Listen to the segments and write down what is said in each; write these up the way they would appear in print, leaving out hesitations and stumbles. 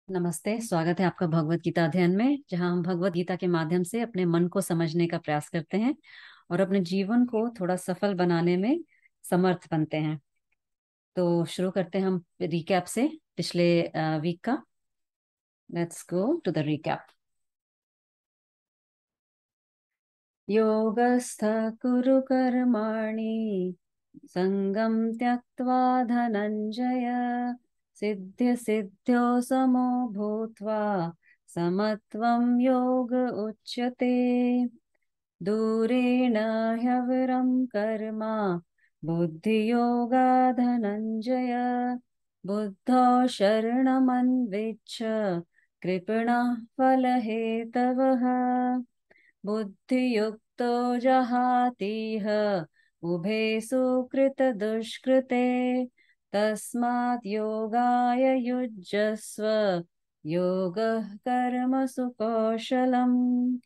नमस्ते। स्वागत है आपका भगवत गीता अध्ययन में, जहां हम भगवत गीता के माध्यम से अपने मन को समझने का प्रयास करते हैं और अपने जीवन को थोड़ा सफल बनाने में समर्थ बनते हैं। तो शुरू करते हैं हम रिकैप से, पिछले वीक का। Let's go to the recap. योगस्थ कुरु कर्माणि संगम त्यक्त्वा धनंजय सिद्ध्य सिद्ध्यो समो भूत्वा समत्वं योग उच्यते। दूरेण ह्यवरं कर्म बुद्धियोगा धनंजय बुद्धौ शरणमन्विच्छ कृपणः फलहेतवः बुद्धियुक्तो जहातीह उभे सुकृतदुष्कृते तस्मात् योगाय युज्यस्व योगः कर्मसु कौशलम्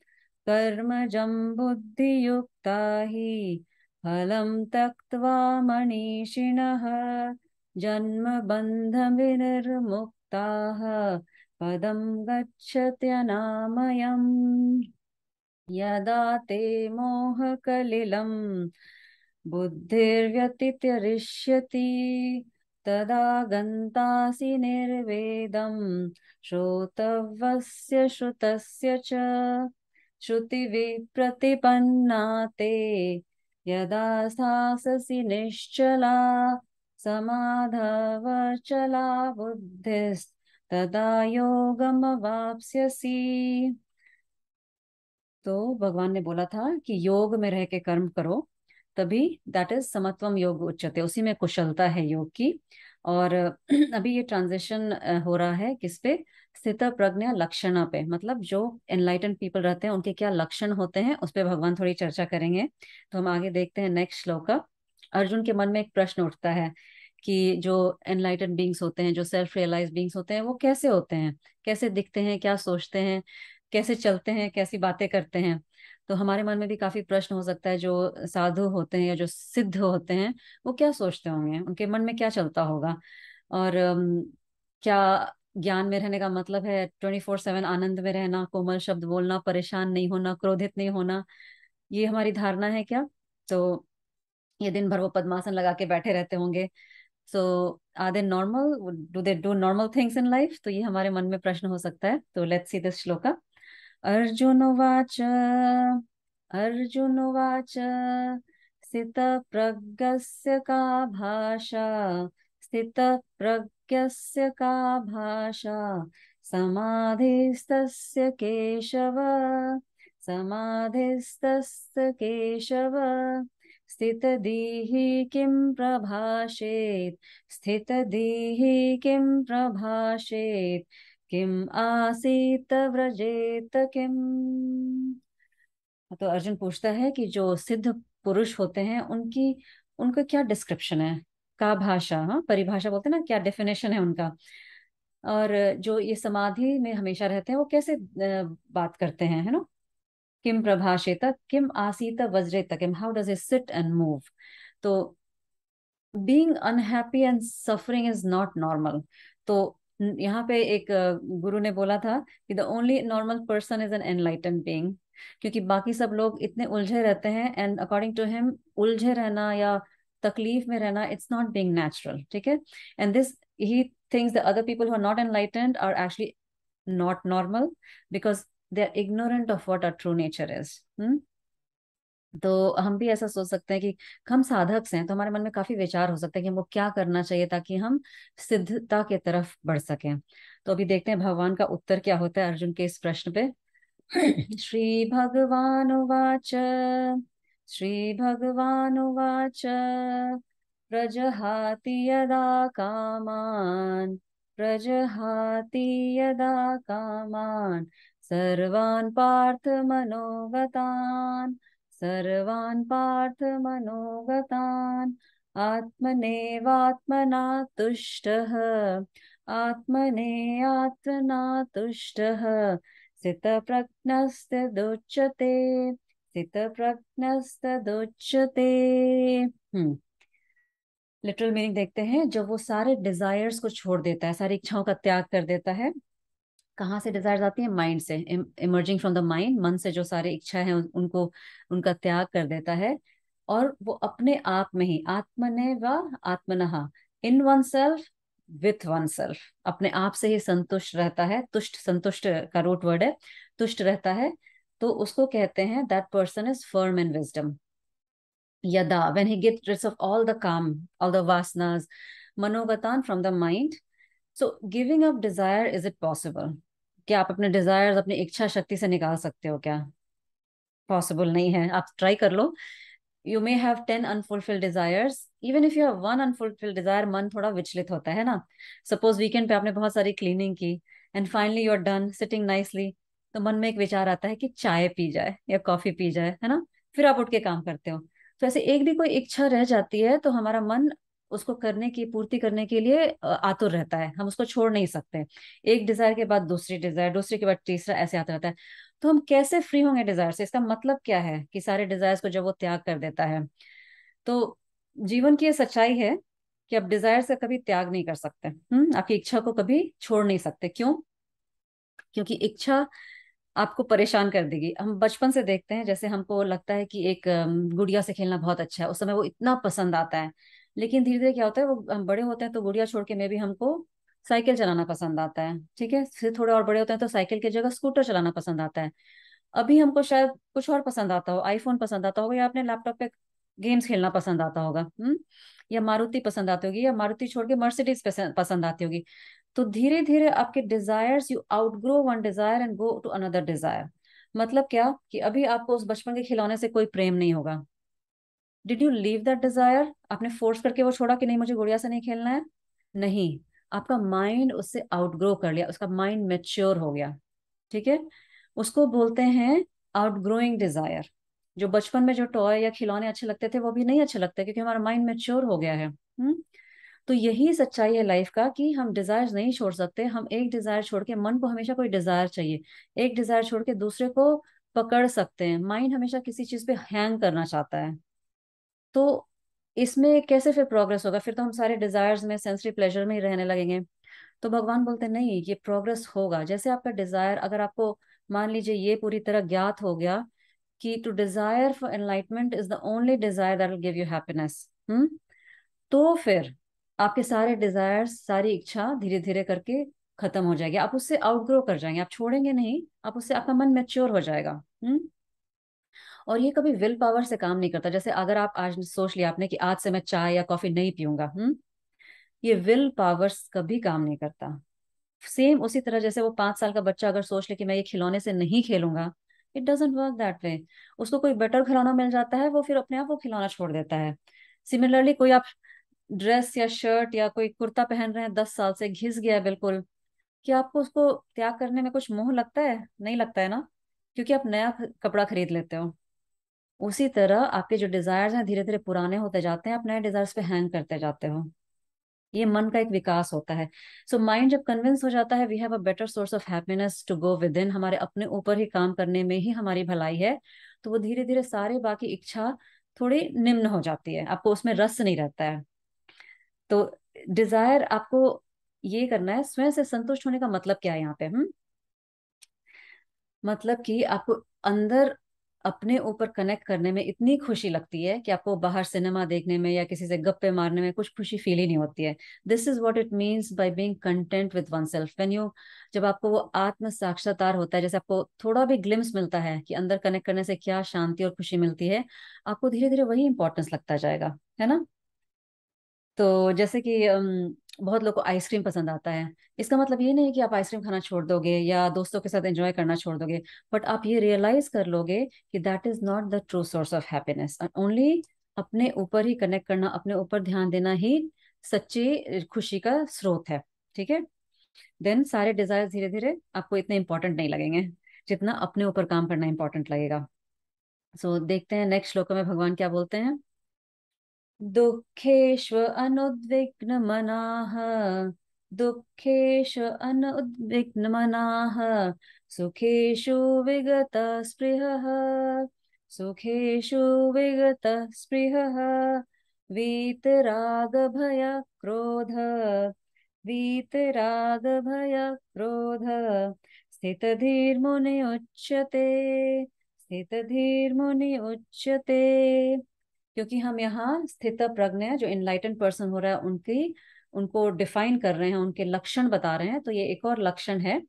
कर्मजं बुद्धियुक्ता हि फलं त्यक्त्वा मनीषिणः जन्मबन्धविनिर्मुक्ताः पदं गच्छत्यनामयम्। यदा ते मोहकलिलं बुद्धिर्व्यतितरिष्यति तदा गन्तासि निर्वेदं श्रोतव्यस्य श्रुतस्य च श्रुतिविप्रतिपन्ना ते यदा स्थास्यसि निश्चला समाधवचला बुद्धिस्तदा योगमवाप्स्यसि। तो भगवान ने बोला था कि योग में रह के कर्म करो, तभी दैट इज समत्वम योग उच्यते, उसी में कुशलता है योग की। और अभी ये ट्रांजिशन हो रहा है किस पे? स्थित प्रज्ञा लक्षणा पे, मतलब जो एनलाइटन पीपल रहते हैं उनके क्या लक्षण होते हैं, उस पे भगवान थोड़ी चर्चा करेंगे। तो हम आगे देखते हैं नेक्स्ट श्लोक का। अर्जुन के मन में एक प्रश्न उठता है कि जो एनलाइटन बींग्स होते हैं, जो सेल्फ रियलाइज बींग्स होते हैं, वो कैसे होते हैं, कैसे दिखते हैं, क्या सोचते हैं, कैसे चलते हैं, कैसी बातें करते हैं। तो हमारे मन में भी काफी प्रश्न हो सकता है, जो साधु होते हैं या जो सिद्ध होते हैं वो क्या सोचते होंगे, उनके मन में क्या चलता होगा। और क्या ज्ञान में रहने का मतलब है 24/7 आनंद में रहना, कोमल शब्द बोलना, परेशान नहीं होना, क्रोधित नहीं होना? ये हमारी धारणा है क्या? तो ये दिन भर वो पद्मासन लगा के बैठे रहते होंगे। So are they normal, do they do normal things in life? तो ये हमारे मन में प्रश्न हो सकता है। तो let's see this shloka. Arjun उवाच अर्जुन उवाच स्थितप्रज्ञस्य का भाषा स्थितप्रज्ञस्य का भाषा समाधिस्तस्य केशव समाधिस्तस्य केशव स्थितधीः किं प्रभाषेत् स्थितधीः किं प्रभाषेत् किम आसीत व्रजेत किम। तो अर्जुन पूछता है कि जो सिद्ध पुरुष होते हैं उनकी उनका क्या डिस्क्रिप्शन है। का भाषा, हाँ परिभाषा बोलते हैं ना, क्या डेफिनेशन है उनका। और जो ये समाधि में हमेशा रहते हैं वो कैसे बात करते हैं, है ना। किम प्रभाषेत किम आसीत वज्रेत किम, how does it sit and move. तो being unhappy and suffering is not normal. तो यहाँ पे एक गुरु ने बोला था कि the only normal person is an enlightened being, क्योंकि बाकी सब लोग इतने उलझे रहते हैं। एंड अकॉर्डिंग टू हिम, उलझे रहना या तकलीफ में रहना, इट्स नॉट बीइंग नेचुरल, ठीक है। And this he thinks the other people who are not enlightened are actually not normal, because they are ignorant of what our true nature is. तो हम भी ऐसा सोच सकते हैं कि हम साधक हैं, तो हमारे मन में काफी विचार हो सकते हैं कि हमको क्या करना चाहिए ताकि हम सिद्धता की तरफ बढ़ सकें। तो अभी देखते हैं भगवान का उत्तर क्या होता है अर्जुन के इस प्रश्न पे। श्री भगवान उवाच श्री भगवान उवाच प्रजहाति यदा कामान् प्रजहाति यदा कामान् सर्वान् पार्थ मनोगतान् सर्वान् पार्थ मनोगतान् आत्मनेवात्मना तुष्टः आत्मने आत्मना तुष्टः स्थितप्रज्ञस्तदुच्यते स्थितप्रज्ञस्तदुच्यते। लिटरल मीनिंग देखते हैं, जब वो सारे डिजायर्स को छोड़ देता है, सारी इच्छाओं का त्याग कर देता है, कहाँ से डिजायर्स आती है? माइंड से, इमर्जिंग फ्रॉम द माइंड। मन से जो सारी इच्छा है उनको, उनका त्याग कर देता है। और वो अपने आप में ही, आत्मने व आत्मनः, in one self, with one self, अपने आप से ही संतुष्ट रहता है। तुष्ट, संतुष्ट का रूट वर्ड है, तुष्ट रहता है। तो उसको कहते हैं that person is firm in wisdom. यदा, when he gets rid of all the काम, all the vasanas, मनोगतान from the mind. So giving up desire, is it possible? क्या आप अपने डिजायर्स अपनी इच्छा शक्ति से निकाल सकते हो क्या? पॉसिबल नहीं है। आप ट्राई कर लो। You may have 10 unfulfilled desires, even if you have one unfulfilled desire, मन थोड़ा विचलित होता है ना। सपोज वीकेंड पे आपने बहुत सारी क्लीनिंग की, and finally you are done sitting nicely, तो मन में एक विचार आता है कि चाय पी जाए या कॉफी पी जाए, है ना। फिर आप उठ के काम करते हो। तो ऐसे एक भी कोई इच्छा रह जाती है तो हमारा मन उसको करने की, पूर्ति करने के लिए आतुर रहता है। हम उसको छोड़ नहीं सकते। एक डिजायर के बाद दूसरी डिजायर, दूसरी के बाद तीसरा, ऐसे आता रहता है। तो हम कैसे फ्री होंगे डिजायर से? इसका मतलब क्या है कि सारे डिजायर्स को जब वो त्याग कर देता है, तो जीवन की ये सच्चाई है कि आप डिजायर से कभी त्याग नहीं कर सकते। आपकी इच्छा को कभी छोड़ नहीं सकते। क्यों? क्योंकि इच्छा आपको परेशान कर देगी। हम बचपन से देखते हैं, जैसे हमको लगता है कि एक गुड़िया से खेलना बहुत अच्छा है, उस समय वो इतना पसंद आता है। लेकिन धीरे धीरे क्या होता है, वो हम बड़े होते हैं तो गुड़िया छोड़ के में भी हमको साइकिल चलाना पसंद आता है। ठीक है, फिर थोड़े और बड़े होते हैं तो साइकिल की जगह स्कूटर चलाना पसंद आता है। अभी हमको शायद कुछ और पसंद आता हो, आईफोन पसंद आता होगा, या अपने लैपटॉप पे गेम्स खेलना पसंद आता होगा। या मारुति पसंद आती होगी, या मारुति छोड़ के मर्सिडीज पसंद आती होगी। तो धीरे धीरे आपके desires, you outgrow one desire and go to another desire. मतलब क्या कि अभी आपको उस बचपन के खिलौने से कोई प्रेम नहीं होगा। Did you leave that desire? आपने फोर्स करके वो छोड़ा कि नहीं मुझे गुड़िया से नहीं खेलना है? नहीं। आपका माइंड उससे आउटग्रो कर लिया, उसका माइंड मेच्योर हो गया। ठीक है, उसको बोलते हैं आउटग्रोइंग डिजायर। जो बचपन में जो टॉय या खिलौने अच्छे लगते थे वो भी नहीं अच्छे लगते, क्योंकि हमारा माइंड मेच्योर हो गया है। तो यही सच्चाई है लाइफ का कि हम डिजायर नहीं छोड़ सकते। हम एक डिजायर छोड़ के, मन को हमेशा कोई डिजायर चाहिए, एक डिजायर छोड़ के दूसरे को पकड़ सकते हैं। माइंड हमेशा किसी चीज पे हैंग करना चाहता है। तो इसमें कैसे फिर प्रोग्रेस होगा? फिर तो हम सारे डिजायर्स में, सेंसरी प्लेजर में ही रहने लगेंगे। तो भगवान बोलते हैं नहीं, ये प्रोग्रेस होगा। जैसे आपका डिजायर, अगर आपको मान लीजिए ये पूरी तरह ज्ञात हो गया कि to desire for enlightenment is the only desire that will give you happiness, तो फिर आपके सारे डिजायर्स, सारी इच्छा धीरे धीरे करके खत्म हो जाएगी। आप उससे आउटग्रो कर जाएंगे, आप छोड़ेंगे नहीं, आप उससे, आपका मन मैच्योर हो जाएगा। और ये कभी विल पावर से काम नहीं करता। जैसे अगर आप आज सोच लिया आपने कि आज से मैं चाय या कॉफी नहीं पीऊंगा, ये विल पावर्स कभी काम नहीं करता। सेम उसी तरह जैसे वो 5 साल का बच्चा अगर सोच ले कि मैं ये खिलौने से नहीं खेलूंगा, it doesn't work that way. उसको कोई बेटर खिलौना मिल जाता है, वो फिर अपने आप वो खिलौना छोड़ देता है। सिमिलरली कोई आप ड्रेस या शर्ट या कोई कुर्ता पहन रहे हैं, 10 साल से घिस गया है बिल्कुल, कि आपको उसको त्याग करने में कुछ मोह लगता है? नहीं लगता है ना, क्योंकि आप नया कपड़ा खरीद लेते हो। उसी तरह आपके जो डिजायर्स हैं धीरे धीरे पुराने होते जाते हैं, आप नए डिजायर्स पे हैंग करते जाते हो। ये मन का एक विकास होता है। सो माइंड जब कन्विंस हो जाता है we have a better source of happiness to go within, हमारे अपने ऊपर ही काम करने में ही हमारी भलाई है, तो वो धीरे धीरे सारे बाकी इच्छा थोड़ी निम्न हो जाती है, आपको उसमें रस नहीं रहता है। तो डिजायर आपको ये करना है, स्वयं से संतुष्ट होने का मतलब क्या है यहाँ पे? मतलब कि आपको अंदर अपने ऊपर कनेक्ट करने में इतनी खुशी लगती है कि आपको बाहर सिनेमा देखने में या किसी से गप्पे मारने में कुछ खुशी फील ही नहीं होती है। This is what it means by being content with one self. When you, जब आपको वो आत्म साक्षात्कार होता है, जैसे आपको थोड़ा भी ग्लिम्स मिलता है कि अंदर कनेक्ट करने से क्या शांति और खुशी मिलती है, आपको धीरे धीरे वही इंपॉर्टेंस लगता जाएगा, है ना। तो जैसे कि बहुत लोग को आइसक्रीम पसंद आता है। इसका मतलब ये नहीं कि आप आइसक्रीम खाना छोड़ दोगे या दोस्तों के साथ एंजॉय करना छोड़ दोगे, बट आप ये रियलाइज कर लोगे कि that is not the true source of happiness. Only अपने ऊपर ही कनेक्ट करना, अपने ऊपर ध्यान देना ही सच्ची खुशी का स्रोत है। ठीक है, देन सारे डिजायर धीरे धीरे आपको इतने इंपॉर्टेंट नहीं लगेंगे जितना अपने ऊपर काम करना इंपॉर्टेंट लगेगा। सो देखते हैं नेक्स्ट श्लोक में भगवान क्या बोलते हैं। दुःखेषु अनुद्विग्नमनाः, दुःखेषु अनुद्विग्नमनाः, सुखेषु विगतस्पृहः, सुखेषु विगतस्पृहः, वीतरागभयक्रोध, वीतराग भय क्रोध स्थित धीर मुनि उच्यते, स्थित धीर मुनि उच्यते। क्योंकि हम यहाँ स्थित प्रज्ञ जो इनलाइटन पर्सन हो रहा है उनकी, उनको डिफाइन कर रहे हैं, उनके लक्षण बता रहे हैं। तो ये एक और लक्षण है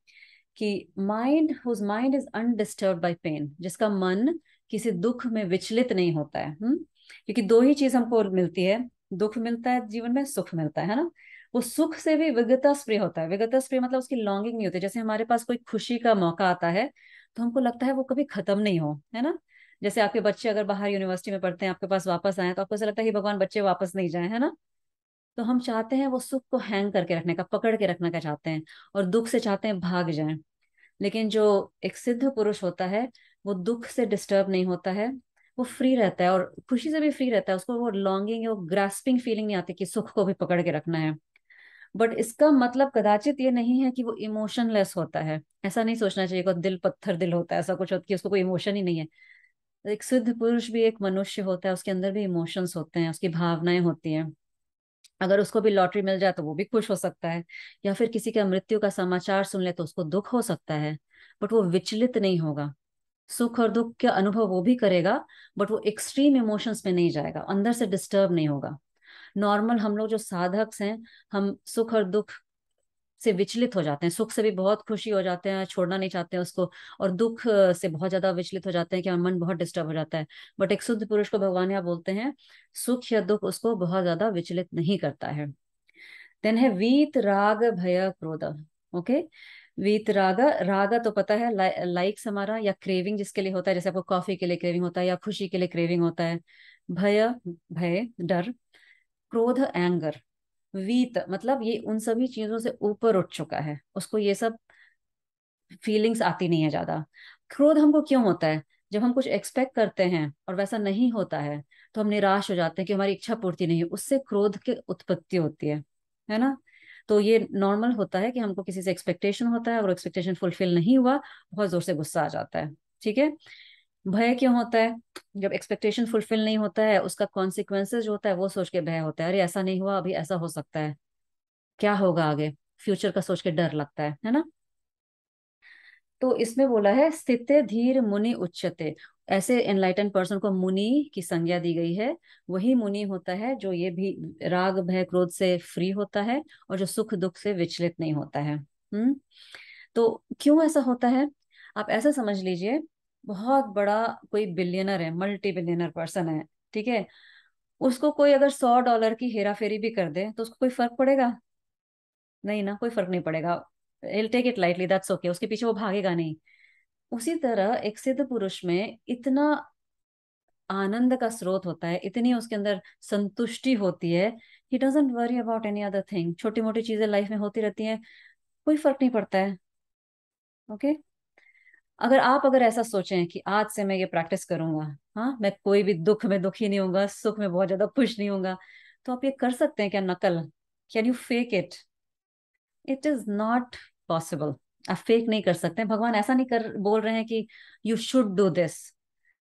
कि mind whose mind is undisturbed by pain, जिसका मन किसी दुख में विचलित नहीं होता है। क्योंकि दो ही चीज हमको मिलती है, दुख मिलता है जीवन में, सुख मिलता है ना। वो सुख से भी विगतः स्प्रे होता है। विगतः स्प्रे मतलब उसकी लॉन्गिंग नहीं होती। जैसे हमारे पास कोई खुशी का मौका आता है तो हमको लगता है वो कभी खत्म नहीं हो, है ना। जैसे आपके बच्चे अगर बाहर यूनिवर्सिटी में पढ़ते हैं, आपके पास वापस आए तो आपको ऐसा लगता है कि भगवान बच्चे वापस नहीं जाए, है ना। तो हम चाहते हैं वो सुख को हैंग करके रखने का, पकड़ के रखना का चाहते हैं, और दुख से चाहते हैं भाग जाएं। लेकिन जो एक सिद्ध पुरुष होता है वो दुख से डिस्टर्ब नहीं होता है, वो फ्री रहता है और खुशी से भी फ्री रहता है। उसको वो लॉन्गिंग, वो ग्रास्पिंग फीलिंग नहीं आती कि सुख को भी पकड़ के रखना है। बट इसका मतलब कदाचित ये नहीं है कि वो इमोशनलेस होता है। ऐसा नहीं सोचना चाहिए कि दिल पत्थर दिल होता है, ऐसा कुछ होता कि उसको कोई इमोशन ही नहीं है। एक सिद्ध पुरुष भी एक मनुष्य होता है, उसके अंदर भी इमोशंस होते हैं, उसकी भावनाएं होती हैं। अगर उसको भी लॉटरी मिल जाए तो वो भी खुश हो सकता है, या फिर किसी का मृत्यु का समाचार सुन ले तो उसको दुख हो सकता है। बट वो विचलित नहीं होगा। सुख और दुख का अनुभव वो भी करेगा, बट वो एक्सट्रीम इमोशंस में नहीं जाएगा, अंदर से डिस्टर्ब नहीं होगा। नॉर्मल हम लोग जो साधक हैं, हम सुख और दुख से विचलित हो जाते हैं। सुख से भी बहुत खुशी हो जाते हैं, छोड़ना नहीं चाहते हैं उसको, और दुख से बहुत ज्यादा विचलित हो जाते हैं कि मन बहुत डिस्टर्ब हो जाता है। बट एक शुद्ध पुरुष को भगवान यहाँ बोलते हैं सुख या दुख उसको बहुत ज्यादा विचलित नहीं करता है। देन है वीत राग भय क्रोध। ओके, वीत राग, राग तो पता है लाइक्स हमारा, या क्रेविंग जिसके लिए होता है, जैसे आपको कॉफी के लिए क्रेविंग होता है या खुशी के लिए क्रेविंग होता है। भय, भय डर। क्रोध एंगर। वीत मतलब ये उन सभी चीजों से ऊपर उठ चुका है, उसको ये सब फीलिंग्स आती नहीं है ज्यादा। क्रोध हमको क्यों होता है? जब हम कुछ एक्सपेक्ट करते हैं और वैसा नहीं होता है तो हम निराश हो जाते हैं कि हमारी इच्छा पूर्ति नहीं हुई, उससे क्रोध की उत्पत्ति होती है ना। तो ये नॉर्मल होता है कि हमको किसी से एक्सपेक्टेशन होता है और एक्सपेक्टेशन फुलफिल नहीं हुआ, बहुत जोर से गुस्सा आ जाता है। ठीक है। भय क्यों होता है? जब एक्सपेक्टेशन फुलफिल नहीं होता है, उसका कॉन्सिक्वेंसेज जो होता है वो सोच के भय होता है। अरे ऐसा नहीं हुआ, अभी ऐसा हो सकता है, क्या होगा आगे, फ्यूचर का सोच के डर लगता है ना। तो इसमें बोला है स्थित धीर मुनि उच्यते। ऐसे एनलाइटन पर्सन को मुनि की संज्ञा दी गई है। वही मुनि होता है जो ये भी राग भय क्रोध से फ्री होता है और जो सुख दुख से विचलित नहीं होता है। तो क्यों ऐसा होता है? आप ऐसा समझ लीजिए, बहुत बड़ा कोई बिलियनर है, मल्टी बिलियनर पर्सन है, ठीक है। उसको कोई अगर $100 की हेरा फेरी भी कर दे तो उसको कोई फर्क पड़ेगा? नहीं ना, कोई फर्क नहीं पड़ेगा। he'll take it lightly, that's okay, उसके पीछे वो भागेगा नहीं। उसी तरह एक सिद्ध पुरुष में इतना आनंद का स्रोत होता है, इतनी उसके अंदर संतुष्टि होती है, he doesn't worry about any other thing. छोटी मोटी चीजें लाइफ में होती रहती हैं, कोई फर्क नहीं पड़ता है। ओके। अगर ऐसा सोचें कि आज से मैं ये प्रैक्टिस करूंगा, हाँ, मैं कोई भी दुख में दुखी नहीं होऊंगा, सुख में बहुत ज्यादा खुश नहीं होऊंगा, तो आप ये कर सकते हैं क्या? नकल? Can you fake it? It is not possible. आप फेक नहीं कर सकते। भगवान ऐसा नहीं कर बोल रहे हैं कि you should do this,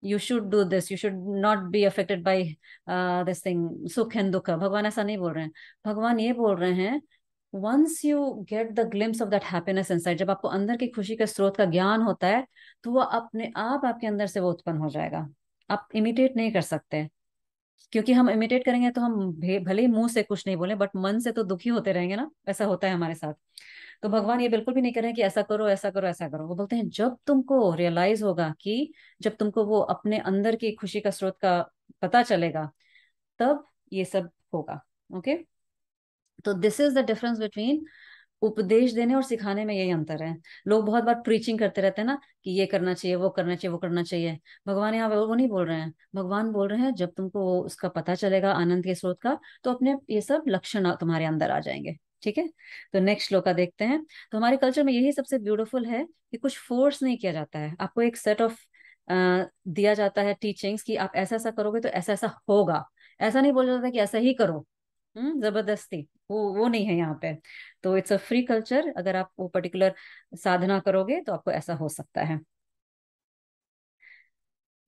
you should do this, you should not be affected by this thing, सुख एंड दुख। भगवान ऐसा नहीं बोल रहे हैं। भगवान ये बोल रहे हैं once you get the glimpse of that happiness inside, जब आपको अंदर की खुशी के स्रोत का ज्ञान होता है तो वो अपने आप आपके अंदर से वो उत्पन्न हो जाएगा। आप इमिटेट नहीं कर सकते। क्योंकि हम इमिटेट करेंगे तो हम भले ही मुंह से कुछ नहीं बोले बट मन से तो दुखी होते रहेंगे ना। ऐसा होता है हमारे साथ। तो भगवान ये बिल्कुल भी नहीं कह रहे हैं कि ऐसा करो ऐसा करो ऐसा करो। वो बोलते हैं जब तुमको रियलाइज होगा, कि जब तुमको वो अपने अंदर की खुशी का स्रोत का पता चलेगा, तब ये सब होगा। ओके। तो this is the difference between उपदेश देने और सिखाने में, यही अंतर है। लोग बहुत बार प्रीचिंग करते रहते हैं ना कि ये करना चाहिए, वो करना चाहिए, वो करना चाहिए। भगवान यहाँ वो नहीं बोल रहे हैं। भगवान बोल रहे हैं जब तुमको उसका पता चलेगा आनंद के स्रोत का, तो अपने ये सब लक्षण तुम्हारे अंदर आ जाएंगे। ठीक है। तो नेक्स्ट श्लोका देखते हैं। तो हमारे कल्चर में यही सबसे ब्यूटीफुल है कि कुछ फोर्स नहीं किया जाता है। आपको एक सेट ऑफ दिया जाता है टीचिंग्स कि आप ऐसा ऐसा करोगे तो ऐसा ऐसा होगा। ऐसा नहीं बोला जाता कि ऐसा ही करो, जबरदस्ती। वो नहीं है यहाँ पे। तो इट्स अ फ्री कल्चर। अगर आप वो पर्टिकुलर साधना करोगे तो आपको ऐसा हो सकता है।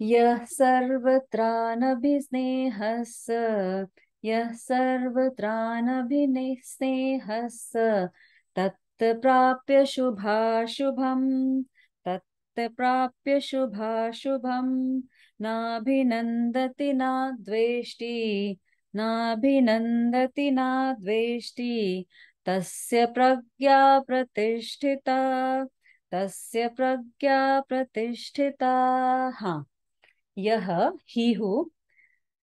यह सर्वत्रानभिस्नेहस् यः सर्वत्रानभिनिः तत्प्राप्य शुभाशुभम्, तत्प्राप्य शुभाशुभम्, नाभिनन्दति न द्वेष्टि, नाभिनन्दति न द्वेष्टि, तस्य प्रज्ञा प्रतिष्ठिता, तस्य प्रज्ञा प्रतिष्ठिता। हाँ, यह ही हूँ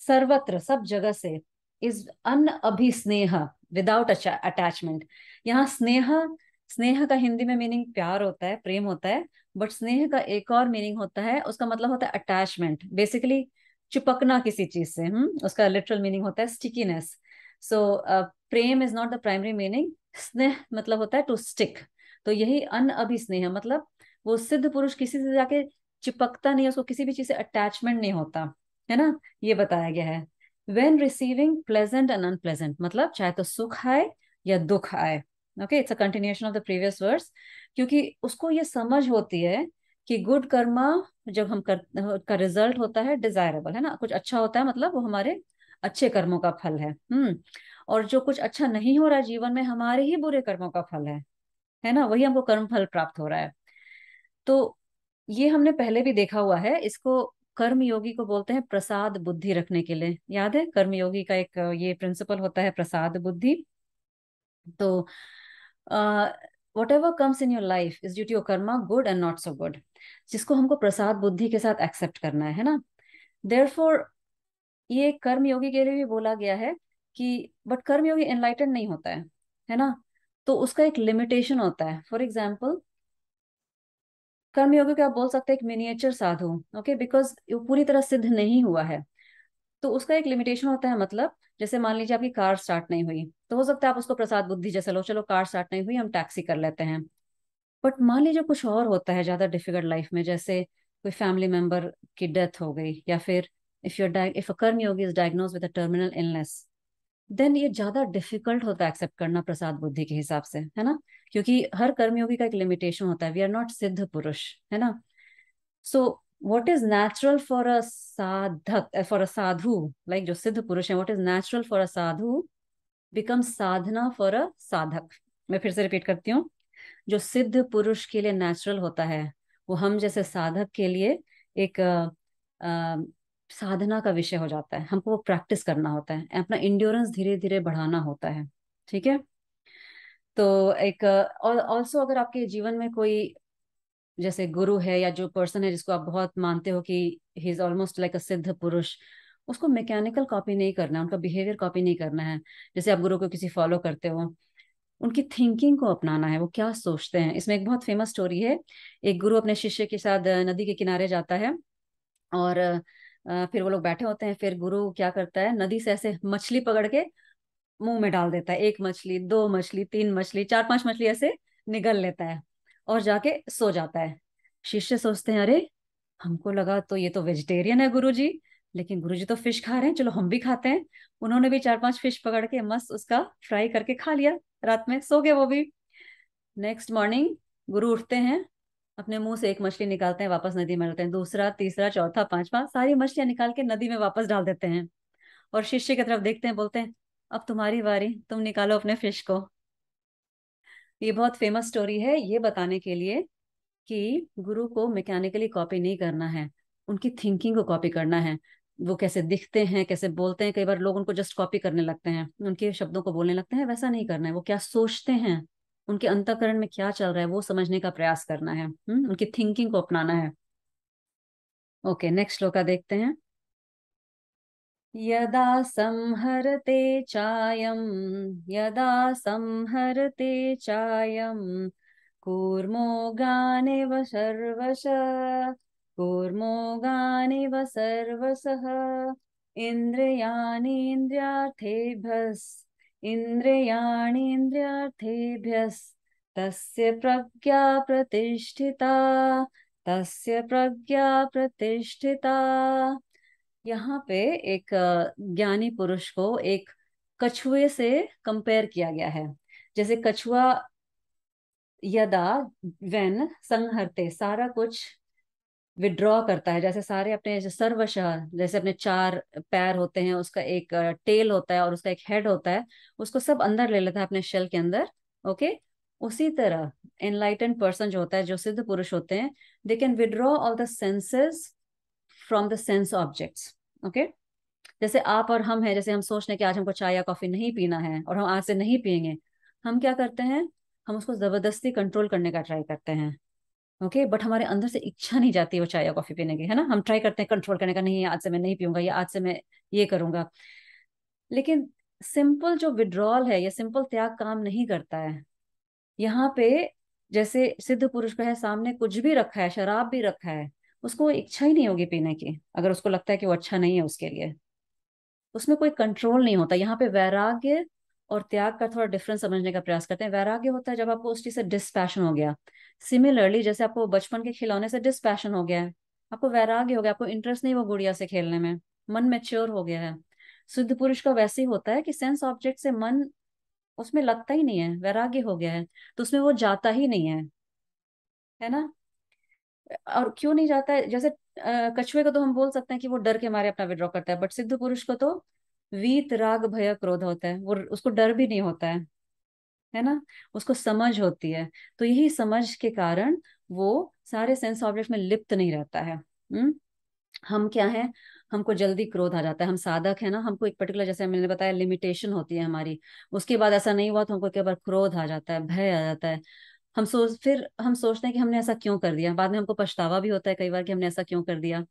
सर्वत्र सब जगह से, इज अनअभिस्नेह, विदाउट अटैचमेंट। यहाँ स्नेह, स्नेह का हिंदी में मीनिंग प्यार होता है, प्रेम होता है, बट स्नेह का एक और मीनिंग होता है, उसका मतलब होता है अटैचमेंट, बेसिकली चिपकना किसी चीज से। उसका लिटरल मीनिंग होता है stickiness. So Prem is not the primary meaning, स्नेह मतलब होता है टू स्टिक। तो यही अनअभिस्नेह मतलब वो सिद्ध पुरुष किसी से जाके चिपकता नहीं है, उसको किसी भी चीज से अटैचमेंट नहीं होता है ना, ये बताया गया है। When receiving pleasant and unpleasant, मतलब चाहे तो सुख आए या दुख आए। Okay, it's a continuation of the previous verse, क्योंकि उसको ये समझ होती है कि गुड कर्मा जब हम का रिजल्ट होता है डिजायरेबल, है ना, कुछ अच्छा होता है मतलब वो हमारे अच्छे कर्मों का फल है। और जो कुछ अच्छा नहीं हो रहा है जीवन में, हमारे ही बुरे कर्मों का फल है ना, वही हमको कर्म फल प्राप्त हो रहा है। तो ये हमने पहले भी देखा हुआ है, इसको कर्म योगी को बोलते हैं प्रसाद बुद्धि रखने के लिए। याद है, कर्म योगी का एक ये प्रिंसिपल होता है प्रसाद बुद्धि। तो whatever comes in your life is due to your karma, good and not so good, जिसको हमको प्रसाद बुद्धि के साथ एक्सेप्ट करना है ना। देयरफॉर ये कर्म योगी के लिए भी बोला गया है कि, बट कर्म योगी एनलाइटन नहीं होता है ना, तो उसका एक लिमिटेशन होता है। फॉर एग्जाम्पल, कर्मयोगी को आप बोल सकते हैं एक मिनिएचर साधु, ओके, बिकॉज वो पूरी तरह सिद्ध नहीं हुआ है। तो उसका एक लिमिटेशन होता है, मतलब जैसे मान लीजिए आपकी कार स्टार्ट नहीं हुई, तो हो सकता है आप उसको प्रसाद बुद्धि जैसे लो, चलो कार स्टार्ट नहीं हुई, हम टैक्सी कर लेते हैं। बट मान लीजिए कुछ और होता है ज्यादा डिफिकल्ट लाइफ में, जैसे कोई फैमिली मेंबर की डेथ हो गई, या फिर if a karmayogi is diagnose with a terminal illness, then ये ज्यादा डिफिकल्ट होता है एक्सेप्ट करना प्रसाद बुद्धि के हिसाब से, है ना, क्योंकि हर कर्मयोगी का एक लिमिटेशन होता है, वी आर नॉट सिद्ध पुरुष, है ना। So what is natural for a साधक, फॉर अ साधु, लाइक जो सिद्ध पुरुष है, what is natural for a Sadhu become Sadhana for a साधक। मैं फिर से रिपीट करती हूँ, जो सिद्ध पुरुष के लिए नेचुरल होता है, वो हम जैसे साधक के लिए एक साधना का विषय हो जाता है। हमको वो प्रैक्टिस करना होता है, अपना इंड्योरेंस धीरे धीरे बढ़ाना होता है। ठीक है। तो एक और ऑल्सो अगर आपके जीवन में कोई जैसे गुरु है, या जो पर्सन है जिसको आप बहुत मानते हो कि ही इज ऑलमोस्ट लाइक अ सिद्ध पुरुष, उसको मैकेनिकल कॉपी नहीं करना है, उनका बिहेवियर कॉपी नहीं करना है। जैसे आप गुरु को किसी फॉलो करते हो, उनकी थिंकिंग को अपनाना है, वो क्या सोचते हैं। इसमें एक बहुत फेमस स्टोरी है, एक गुरु अपने शिष्य के साथ नदी के किनारे जाता है, और फिर वो लोग बैठे होते हैं, फिर गुरु क्या करता है, नदी से ऐसे मछली पकड़ के मुंह में डाल देता है, एक मछली, दो मछली, तीन मछली, चार पांच मछली ऐसे निगल लेता है, और जाके सो जाता है। शिष्य सोचते हैं, अरे हमको लगा तो ये तो वेजिटेरियन है गुरुजी, लेकिन गुरुजी तो फिश खा रहे हैं, चलो हम भी खाते हैं। उन्होंने भी चार पांच फिश पकड़ के मस्त उसका फ्राई करके खा लिया, रात में सो गए वो भी। नेक्स्ट मॉर्निंग गुरु उठते हैं, अपने मुंह से एक मछली निकालते हैं, वापस नदी में डालते हैं, दूसरा, तीसरा, चौथा, पांचवा, सारी मछलियां निकाल के नदी में वापस डाल देते हैं, और शिष्य की तरफ देखते हैं, बोलते हैं अब तुम्हारी बारी, तुम निकालो अपने फिश को। ये बहुत फेमस स्टोरी है, ये बताने के लिए कि गुरु को मैकेनिकली कॉपी नहीं करना है, उनकी थिंकिंग को कॉपी करना है। वो कैसे दिखते हैं, कैसे बोलते हैं, कई बार लोग उनको जस्ट कॉपी करने लगते हैं, उनके शब्दों को बोलने लगते हैं, वैसा नहीं करना है। वो क्या सोचते हैं, उनके अंतःकरण में क्या चल रहा है, वो समझने का प्रयास करना है। उनकी थिंकिंग को अपनाना है। ओके, नेक्स्ट श्लोका देखते हैं। यदा संहरते चायं, यदा संहरते चायं, कूर्मोऽगानिव सर्वशः, कूर्मोऽगानिव सर्वशः, इन्द्रियाणीन्द्रियार्थेभ्यस्तस्य प्रज्ञा प्रतिष्ठिता, तस्य प्रज्ञा प्रतिष्ठिता। यहाँ पे एक ज्ञानी पुरुष को एक कछुए से कंपेयर किया गया है। जैसे कछुआ, यदा, वेन, संहरते, सारा कुछ विड्रॉ करता है, जैसे सारे अपने जो सर्वशः, जैसे अपने चार पैर होते हैं, उसका एक टेल होता है और उसका एक हेड होता है, उसको सब अंदर ले लेता है अपने शेल के अंदर। ओके। उसी तरह एनलाइटेंड पर्सन जो होता है, जो सिद्ध पुरुष होते हैं, they can withdraw all the senses from the sense objects. Okay. जैसे आप और हम हैं, जैसे हम सोच रहे हैं कि आज हमको चाय या कॉफी नहीं पीना है और हम आज से नहीं पियेंगे, हम क्या करते हैं, हम उसको जबरदस्ती कंट्रोल करने का ट्राई करते हैं। ओके। बट हमारे अंदर से इच्छा नहीं जाती वो चाय या कॉफी पीने की, है ना, हम ट्राई करते हैं कंट्रोल करने का, नहीं आज से मैं नहीं पीऊंगा, या आज से मैं ये करूंगा। लेकिन सिंपल जो विड्रॉल है या सिंपल त्याग काम नहीं करता है यहाँ पे। जैसे सिद्ध पुरुष का है, सामने कुछ भी रखा है, शराब भी रखा है, उसको इच्छा ही नहीं होगी पीने की, अगर उसको लगता है कि वो अच्छा नहीं है उसके लिए। उसमें कोई कंट्रोल नहीं होता। यहाँ पे वैराग्य और त्याग का थोड़ा डिफरेंस समझने का प्रयास करते हैं। वैराग्य होता है जब आपको उस चीज से डिस्पैशन हो गया। सिमिलरली जैसे आपको बचपन के खिलौने से डिस्पैशन हो गया है, आपको वैराग्य हो गया, आपको इंटरेस्ट नहीं वो गुड़िया से खेलने में, मन मैच्योर हो गया है। शुद्ध पुरुष का वैसे ही होता है कि सेंस ऑब्जेक्ट से मन उसमें लगता ही नहीं है, वैराग्य हो गया है, तो उसमें वो जाता ही नहीं है ना। और क्यों नहीं जाता है, जैसे कछुए को तो हम बोल सकते हैं कि वो डर के मारे अपना विड्रॉ करता है, बट सिद्ध पुरुष को तो वीत राग भय क्रोध होता है, वो उसको डर भी नहीं होता है ना, उसको समझ होती है। तो यही समझ के कारण वो सारे सेंस ऑब्जेक्ट में लिप्त नहीं रहता है। हम क्या है, हमको जल्दी क्रोध आ जाता है, हम साधक है ना, हमको एक पर्टिकुलर, जैसे मैंने बताया, लिमिटेशन होती है हमारी। उसके बाद ऐसा नहीं हुआ तो हमको कई बार क्रोध आ जाता है, भय आ जाता है। फिर हम सोचते हैं कि हमने ऐसा क्यों कर दिया, बाद में हमको पछतावा भी होता है कई बार कि हमने ऐसा क्यों कर दिया।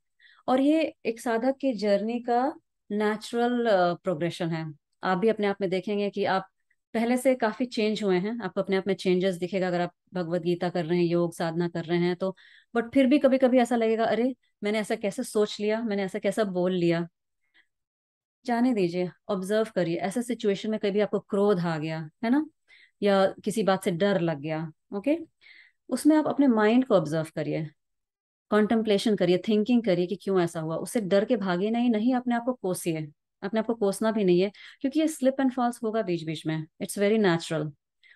और ये एक साधक की जर्नी का नेचुरल प्रोग्रेशन है। आप भी अपने आप में देखेंगे कि आप पहले से काफी चेंज हुए हैं, आपको अपने आप में चेंजेस दिखेगा अगर आप भगवत गीता कर रहे हैं, योग साधना कर रहे हैं तो। बट फिर भी कभी कभी ऐसा लगेगा, अरे मैंने ऐसा कैसे सोच लिया, मैंने ऐसा कैसा बोल लिया। जाने दीजिए, ऑब्जर्व करिए, ऐसे सिचुएशन में कभी आपको क्रोध आ गया है ना, या किसी बात से डर लग गया। ओके। उसमें आप अपने माइंड को ऑब्जर्व करिए, कॉन्टेम्पलेशन करिए, थिंकिंग करिए कि क्यों ऐसा हुआ। उससे डर के भागे नहीं, नहीं अपने आप को कोसिए, अपने आप को कोसना भी नहीं है, क्योंकि ये स्लिप एंड फॉल्स होगा बीच बीच में, इट्स वेरी नेचुरल।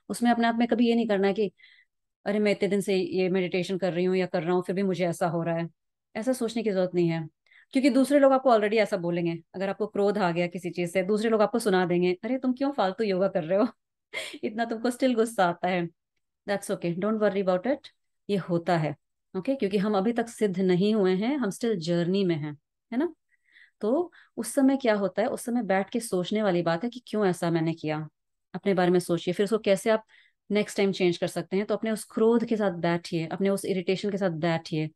उसमें अपने आप में कभी ये नहीं करना है कि अरे मैं इतने दिन से ये मेडिटेशन कर रही हूँ या कर रहा हूँ फिर भी मुझे ऐसा हो रहा है। ऐसा सोचने की जरूरत नहीं है, क्योंकि दूसरे लोग आपको ऑलरेडी ऐसा बोलेंगे। अगर आपको क्रोध आ गया किसी चीज से, दूसरे लोग आपको सुना देंगे, अरे तुम क्यों फालतू योगा कर रहे हो इतना तुमको स्टिल गुस्सा आता है। That's okay, don't worry about it. ये होता है। ओके। क्योंकि हम अभी तक सिद्ध नहीं हुए हैं, हम स्टिल जर्नी में हैं, है ना। तो उस समय क्या होता है, उस समय बैठ के सोचने वाली बात है कि क्यों ऐसा मैंने किया। अपने बारे में सोचिए, फिर उसको कैसे आप नेक्स्ट टाइम चेंज कर सकते हैं। तो अपने उस क्रोध के साथ बैठिए, अपने उस इरिटेशन के साथ बैठिए,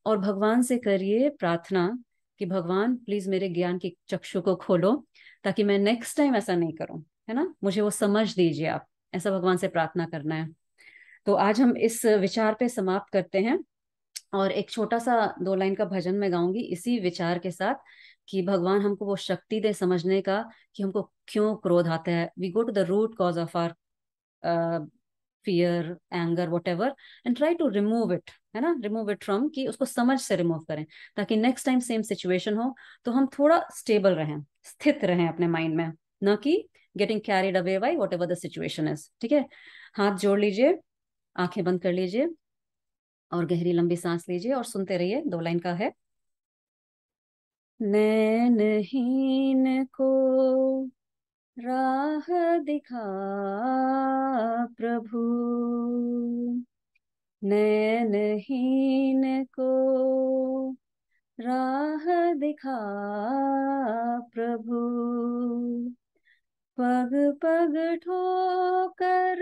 और भगवान से करिए प्रार्थना कि भगवान प्लीज मेरे ज्ञान की चक्षु को खोलो, ताकि मैं नेक्स्ट टाइम ऐसा नहीं करूं, है ना, मुझे वो समझ दीजिए आप। ऐसा भगवान से प्रार्थना करना है। तो आज हम इस विचार पे समाप्त करते हैं, और एक छोटा सा 2 लाइन का भजन मैं गाऊंगी इसी विचार के साथ, कि भगवान हमको वो शक्ति दे समझने का कि हमको क्यों क्रोध आता है। We go to the root cause of our fear, anger, whatever, and try to remove it, है ना, रिमूव इट फ्रॉम, कि उसको समझ से रिमूव करें, ताकि नेक्स्ट टाइम सेम सिचुएशन हो तो हम थोड़ा स्टेबल रहें, स्थित रहें अपने माइंड में, न कि getting carried away by what ever the situation is. ठीक है। हाथ जोड़ लीजिए, आंखें बंद कर लीजिए, और गहरी लंबी सांस लीजिए और सुनते रहिए। 2 लाइन का है। नैनहीन को राह दिखा प्रभु, नैनहीन को राह दिखा प्रभु, पग पग ठोकर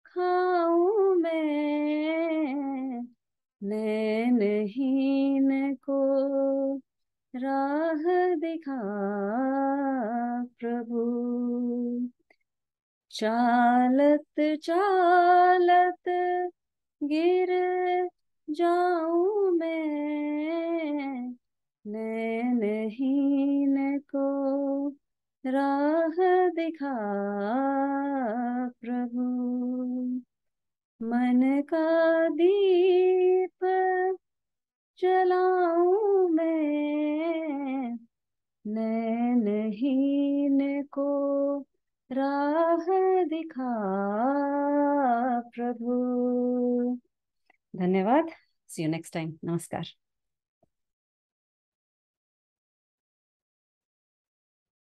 खाऊं मैं, नैनहीन को राह दिखा प्रभु, चालत चालत गिर जाऊं मैं, नैनहीन को राह दिखा प्रभु, मन का दीप जलाऊं मैं, नैनहीन को राह दिखा प्रभु। धन्यवाद। सी यू नेक्स्ट टाइम। नमस्कार।